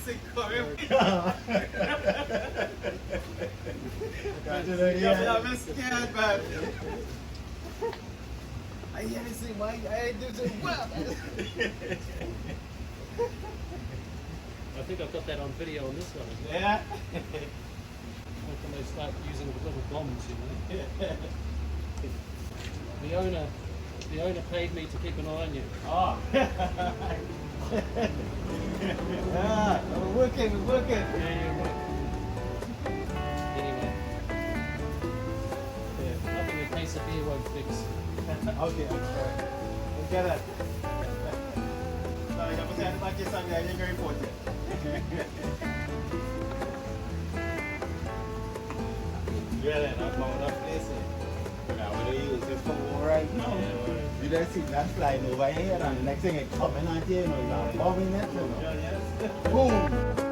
sick coming. Yeah. I'm scared, man. I hear this thing, man. I do so well. I think I've got that on video on this one as well. Yeah. When they start using the little bombs, you know. The owner paid me to keep an eye on you. Oh. Yeah, we're working. Yeah, you're right. Anyway. Yeah, nothing a case of beer won't fix. Okay. We'll get it. Sorry, I'm saying the back is something I didn't report it. Really, not found enough place. Now we're going to use this phone right now. You just see that flying over here, and the next thing it coming at you, you know, you're bombing it, you know. Yes. Boom!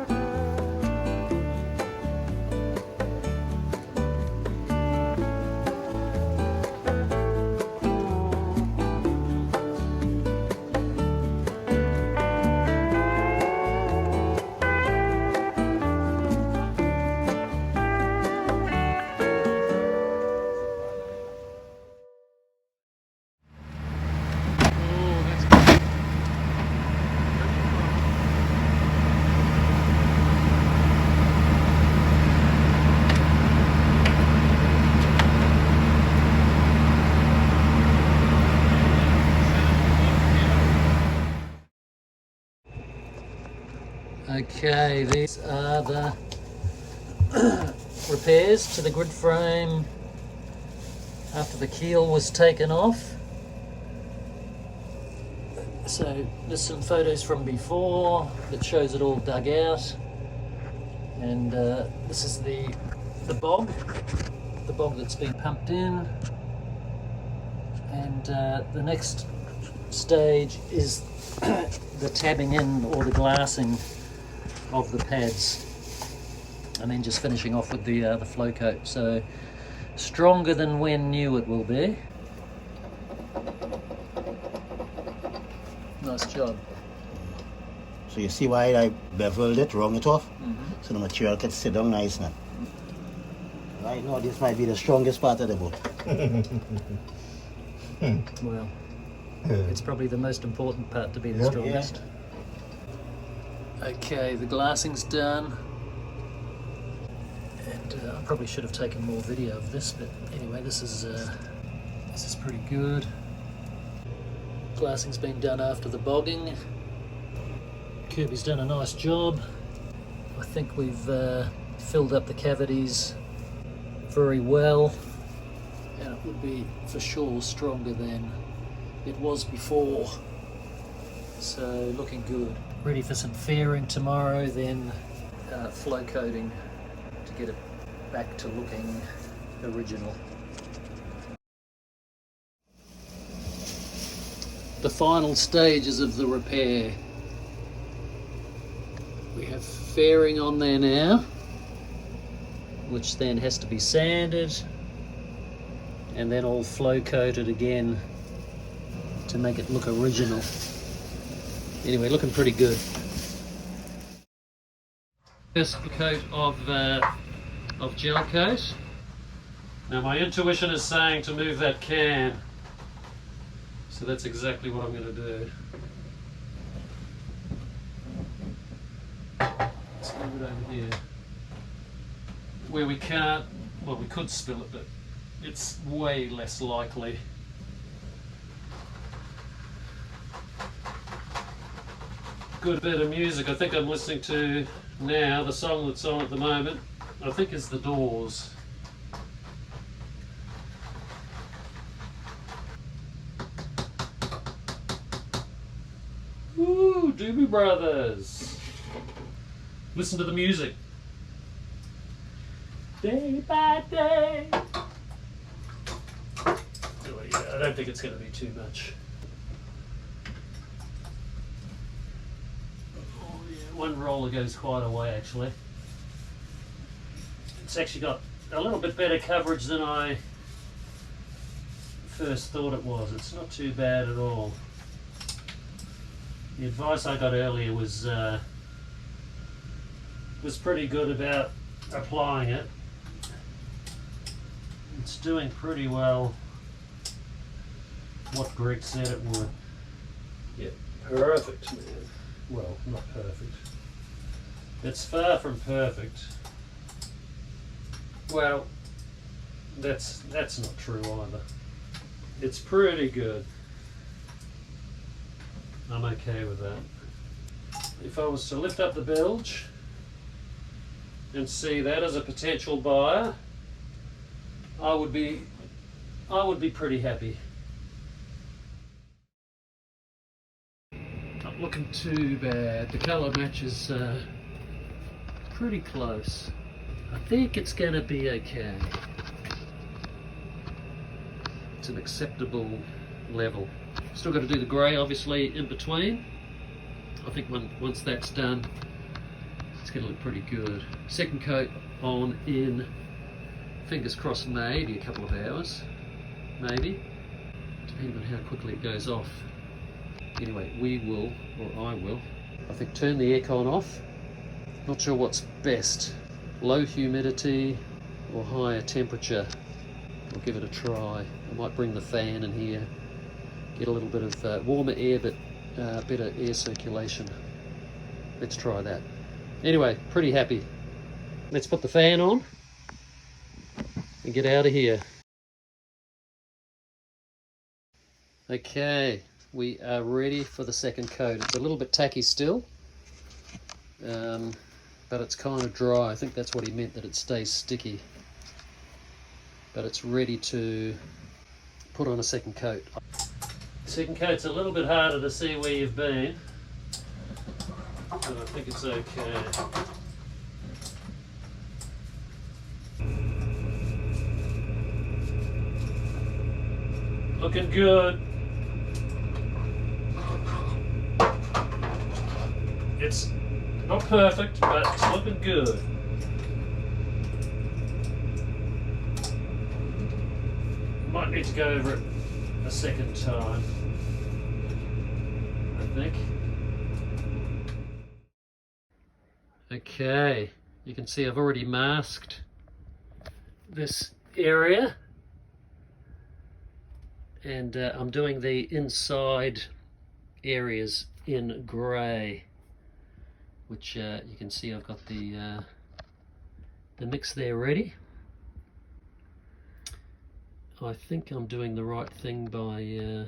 Okay, these are the repairs to the grid frame after the keel was taken off. So there's some photos from before that shows it all dug out, and this is the bog that's been pumped in, and the next stage is the tabbing in or the glassing of the pads, and then just finishing off with the flow coat. So stronger than when new it will be. Nice job. So you see why I beveled it, wrung it off? So the material can sit down nice now. Right now this might be the strongest part of the boat. Well, it's probably the most important part to be the strongest. Okay, the glassing's done, and I probably should have taken more video of this, but anyway, this is pretty good. Glassing's been done after the bogging. Kirby's done a nice job. I think we've filled up the cavities very well, and it would be for sure stronger than it was before. So looking good. Ready for some fairing tomorrow, then flow coating to get it back to looking original. The final stages of the repair. We have fairing on there now, which then has to be sanded and then all flow coated again to make it look original. Anyway, looking pretty good. First coat of gel coat. Now my intuition is saying to move that can, so that's exactly what I'm going to do. Let's move it over here. Where we can't, well, we could spill it, but it's way less likely. Good bit of music I think I'm listening to now. The song that's on at the moment I think is The Doors. Woo, Doobie Brothers. Listen to the music. Day by day. Oh, yeah, I don't think it's going to be too much. One roller goes quite a way actually. It's actually got a little bit better coverage than I first thought it was. It's not too bad at all. The advice I got earlier was was pretty good about applying it. It's doing pretty well what Greg said it would. Yeah, perfect, man. Well, not perfect. It's far from perfect. Well, that's not true either. It's pretty good. I'm okay with that. If I was to lift up the bilge and see that as a potential buyer, I would be pretty happy. Not looking too bad. The colour match is pretty close. I think it's going to be okay. It's an acceptable level. Still got to do the grey obviously in between. I think once that's done, it's going to look pretty good. Second coat on in, fingers crossed, maybe a couple of hours, maybe, depending on how quickly it goes off. Anyway, we will, or I will, I think turn the aircon off. Not sure what's best, low humidity or higher temperature. I'll give it a try. I might bring the fan in here, get a little bit of warmer air, but better air circulation. Let's try that. Anyway, pretty happy. Let's put the fan on and get out of here. Okay, we are ready for the second coat. It's a little bit tacky still, but it's kind of dry. I think that's what he meant, that it stays sticky. But it's ready to put on a second coat. Second coat's a little bit harder to see where you've been, but I think it's okay. Looking good. It's not perfect, but it's looking good. Might need to go over it a second time, I think. Okay, you can see I've already masked this area, and I'm doing the inside areas in grey, which you can see I've got the mix there ready. I think I'm doing the right thing by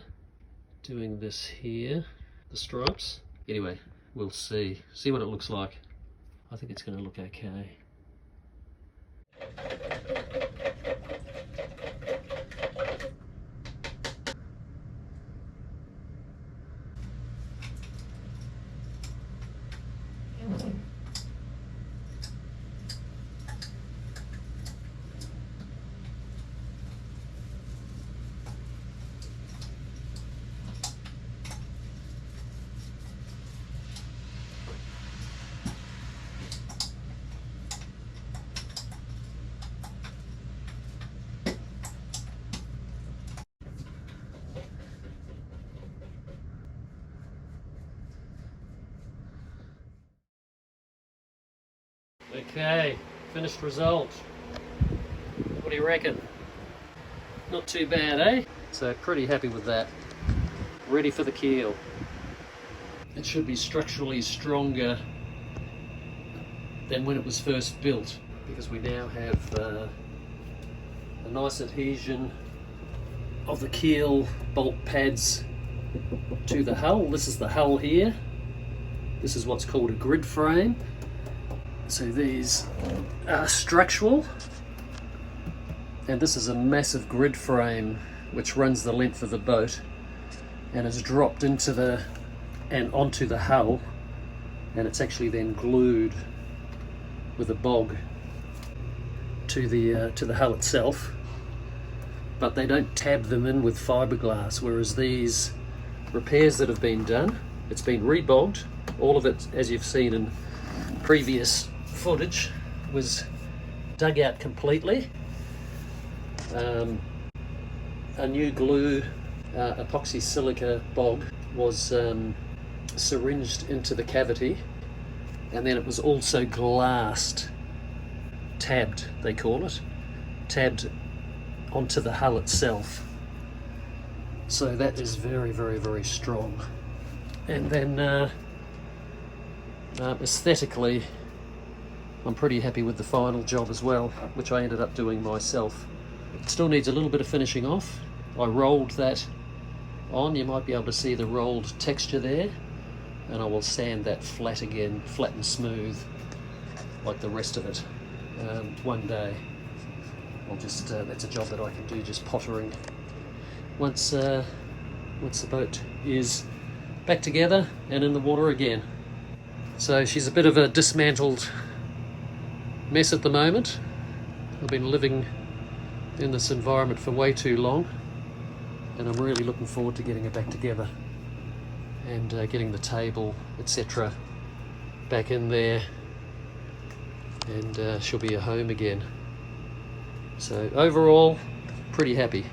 doing this here, the stripes. Anyway, we'll see what it looks like. I think it's going to look okay. Okay, finished result. What do you reckon? Not too bad, eh? So pretty happy with that. Ready for the keel. It should be structurally stronger than when it was first built, because we now have a nice adhesion of the keel bolt pads to the hull. This is the hull here. This is what's called a grid frame. So these are structural, and this is a massive grid frame which runs the length of the boat and is dropped into onto the hull, and it's actually then glued with a bog to the hull itself. But they don't tab them in with fiberglass, whereas these repairs that have been done, it's been rebogged. All of it, as you've seen in previous footage, was dug out completely. A new glue, epoxy silica bog, was syringed into the cavity and then it was also glassed, tabbed they call it, tabbed onto the hull itself. So that is very, very, very strong. And then aesthetically, I'm pretty happy with the final job as well, which I ended up doing myself. It still needs a little bit of finishing off. I rolled that on, you might be able to see the rolled texture there, and I will sand that flat again, flat and smooth, like the rest of it, one day. I'll just, that's a job that I can do, just pottering. Once the boat is back together and in the water again. So she's a bit of a dismantled mess at the moment. I've been living in this environment for way too long, and I'm really looking forward to getting her back together and getting the table, etc., back in there, and she'll be a home again. So overall, pretty happy.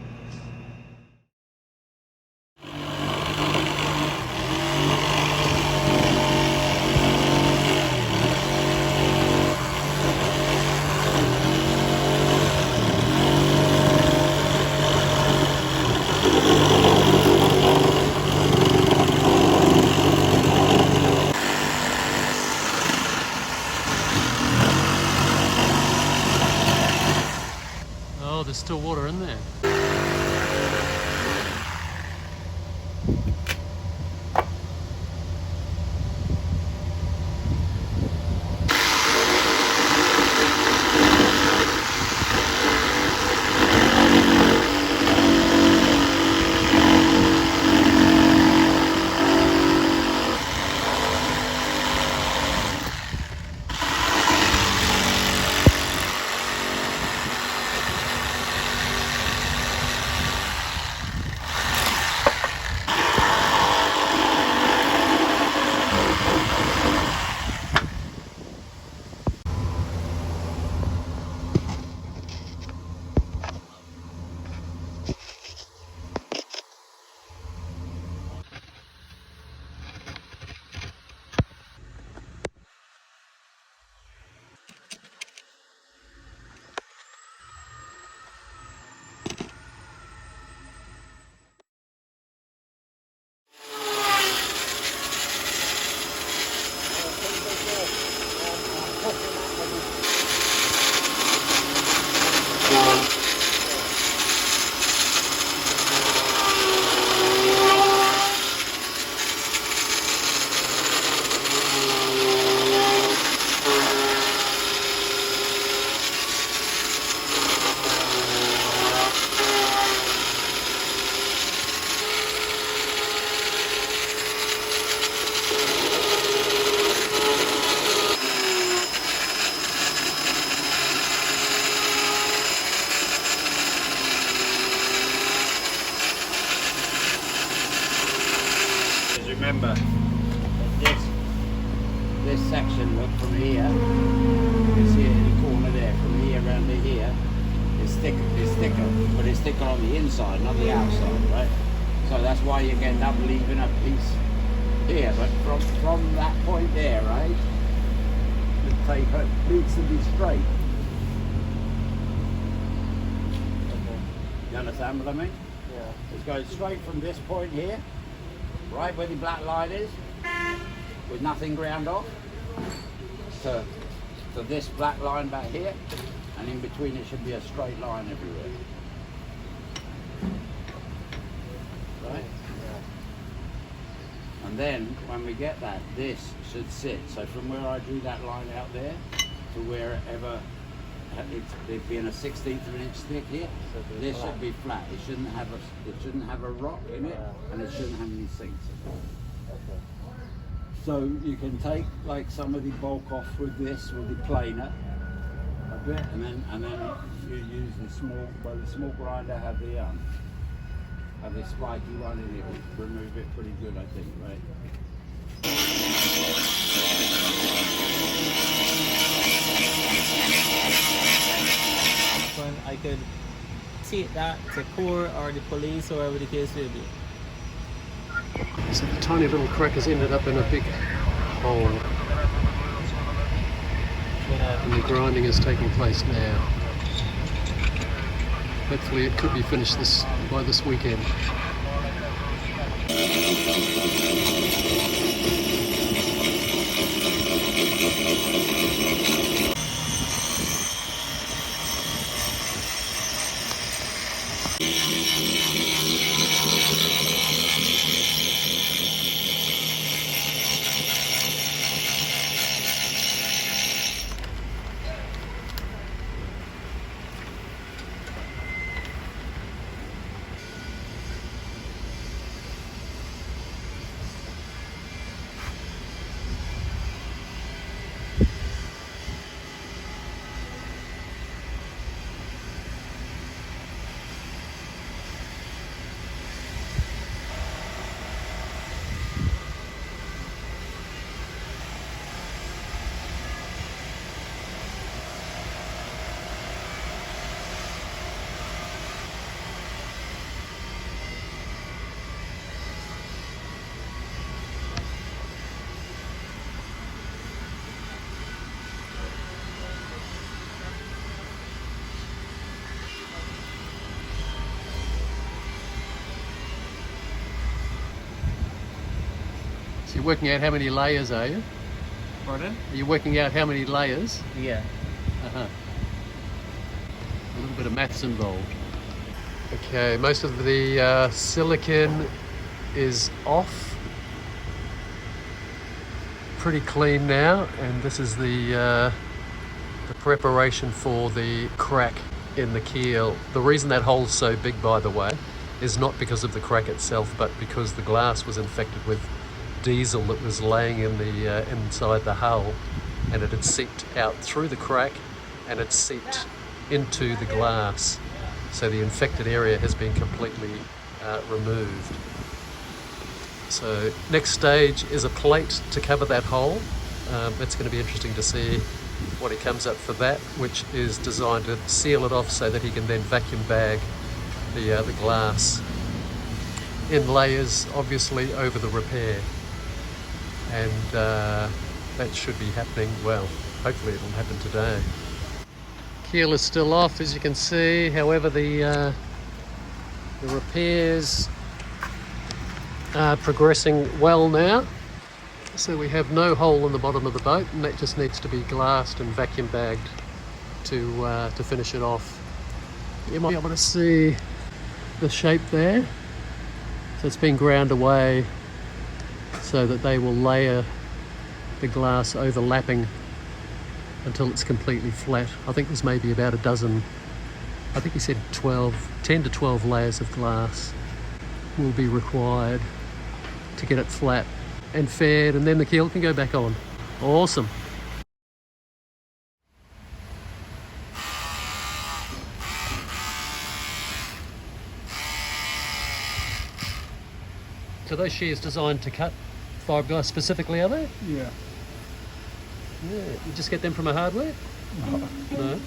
Oh, there's still water in there. Remember, this section, look, from here, you see it in the corner there, from here around to here, is thicker, but it's thicker on the inside, not the outside, right? So that's why you end up leaving a piece here, but from that point there, right, the taper needs to be straight. You understand what I mean? Yeah. It's going straight from this point here, right where the black line is, with nothing ground off, to this black line back here, and in between it should be a straight line everywhere. Right? Yeah. And then when we get that, this should sit. So from where I drew that line out there to wherever it's being a 16th of an inch thick here, so this should be flat. It shouldn't have a rock in it, and it shouldn't have any sinks in it. Okay. So you can take like some of the bulk off with this, with the planer a bit, and then you use the small grinder have the spiky one in it, will remove it pretty good, I think, right? When I could take that to court or the police or whatever the case may be. So the tiny little crack has ended up in a big hole. And the grinding is taking place now. Hopefully it could be finished by this weekend. So you're working out how many layers, are you? Pardon? Are you working out how many layers? Yeah. Uh-huh. A little bit of maths involved. Okay, most of the silicon is off. Pretty clean now, and this is the preparation for the crack in the keel. The reason that hole's so big, by the way, is not because of the crack itself, but because the glass was infected with diesel that was laying in the inside the hull, and it had seeped out through the crack and it seeped into the glass. So the infected area has been completely removed. So next stage is a plate to cover that hole. It's going to be interesting to see what he comes up for that, which is designed to seal it off so that he can then vacuum bag the glass in layers, obviously over the repair. And that should be happening, well, hopefully it'll happen today. Keel is still off, as you can see. However, the repairs are progressing well now. So we have no hole in the bottom of the boat, and that just needs to be glassed and vacuum bagged to finish it off. You might be able to see the shape there. So it's been ground away so that they will layer the glass overlapping until it's completely flat. I think there's maybe about a dozen, I think he said 10 to 12 layers of glass will be required to get it flat and faired, and then the keel can go back on. Awesome. So those shears designed to cut fiberglass specifically, are they? Yeah. Yeah. You just get them from a hardware? No.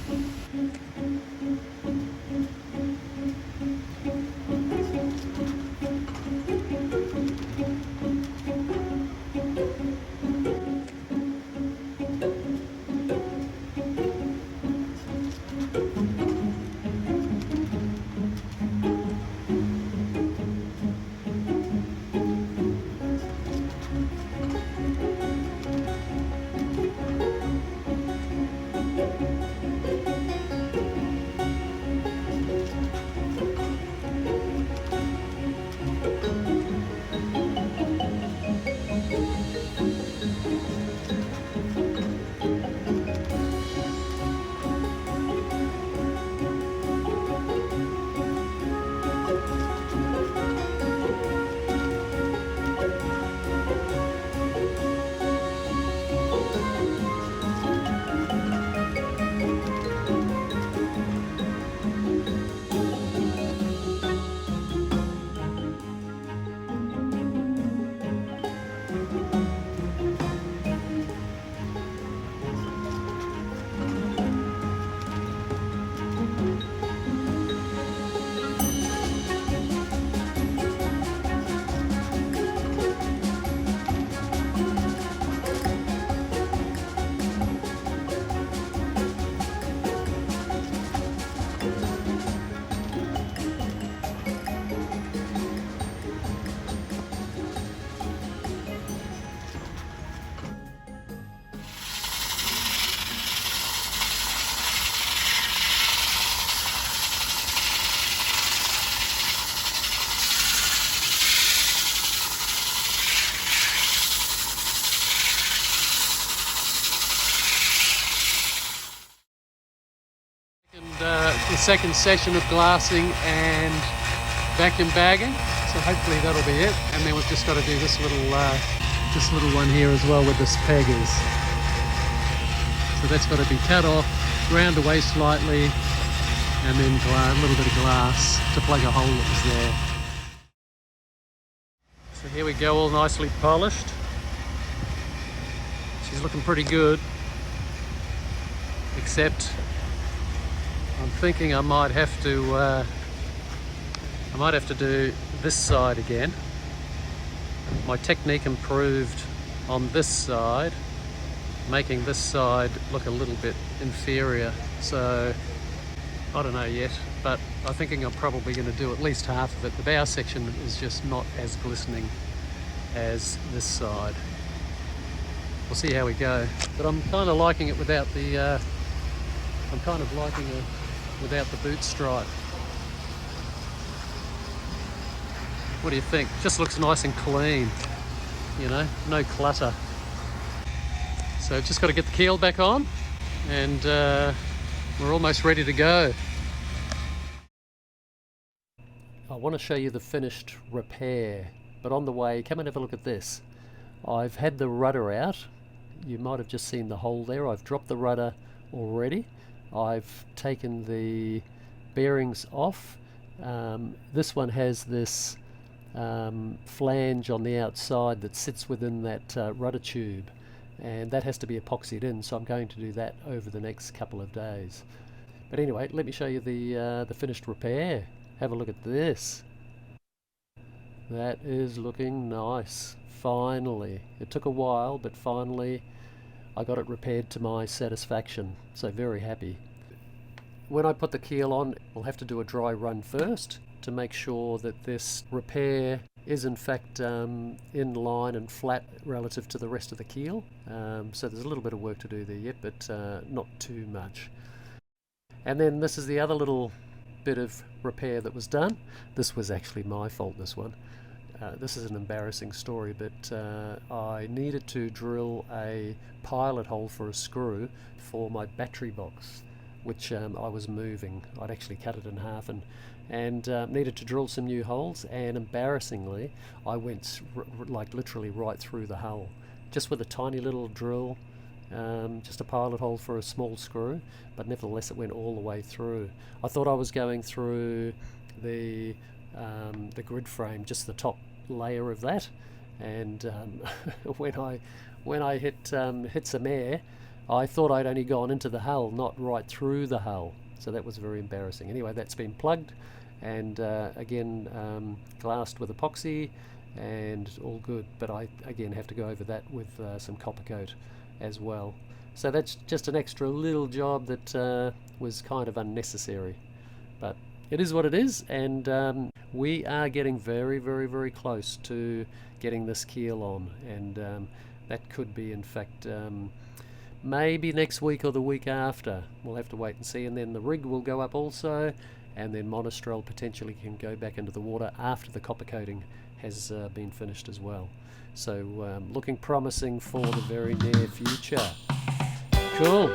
second session of glassing and vacuum bagging, so hopefully that'll be it. And then we've just got to do this little one here as well with this peggers. So that's got to be cut off, ground away slightly, and then a little bit of glass to plug a hole that was there. So here we go, all nicely polished. She's looking pretty good, except I'm thinking I might have to do this side again. My technique improved on this side, making this side look a little bit inferior. So I don't know yet, but I'm thinking I'm probably going to do at least half of it. The bow section is just not as glistening as this side. We'll see how we go. But I'm kind of liking it without the without the boot stripe. What do you think? Just looks nice and clean, you know, no clutter. So just got to get the keel back on, and we're almost ready to go. I want to show you the finished repair, but on the way, come and have a look at this. I've had the rudder out. You might have just seen the hole there. I've dropped the rudder already. I've taken the bearings off. This one has this flange on the outside that sits within that rudder tube, and that has to be epoxied in, so I'm going to do that over the next couple of days. But anyway, let me show you the finished repair. Have a look at this. That is looking nice. Finally. It took a while, but finally I got it repaired to my satisfaction, so very happy. When I put the keel on, we'll have to do a dry run first to make sure that this repair is in fact in line and flat relative to the rest of the keel. So there's a little bit of work to do there yet, but not too much. And then this is the other little bit of repair that was done. This was actually my fault, this one. This is an embarrassing story, but I needed to drill a pilot hole for a screw for my battery box, which I was moving. I'd actually cut it in half and needed to drill some new holes, and embarrassingly I went like literally right through the hull, just with a tiny little drill, just a pilot hole for a small screw, but nevertheless it went all the way through. I thought I was going through the grid frame, just the top layer of that, and when I hit some air, I thought I'd only gone into the hull, not right through the hull, so that was very embarrassing. Anyway, that's been plugged and again glassed with epoxy and all good, but I again have to go over that with some copper coat as well. So that's just an extra little job that was kind of unnecessary, but it is what it is, and we are getting very, very, very close to getting this keel on, and that could be, in fact, maybe next week or the week after. We'll have to wait and see, and then the rig will go up also, and then Monastrell potentially can go back into the water after the copper coating has been finished as well. So looking promising for the very near future. Cool.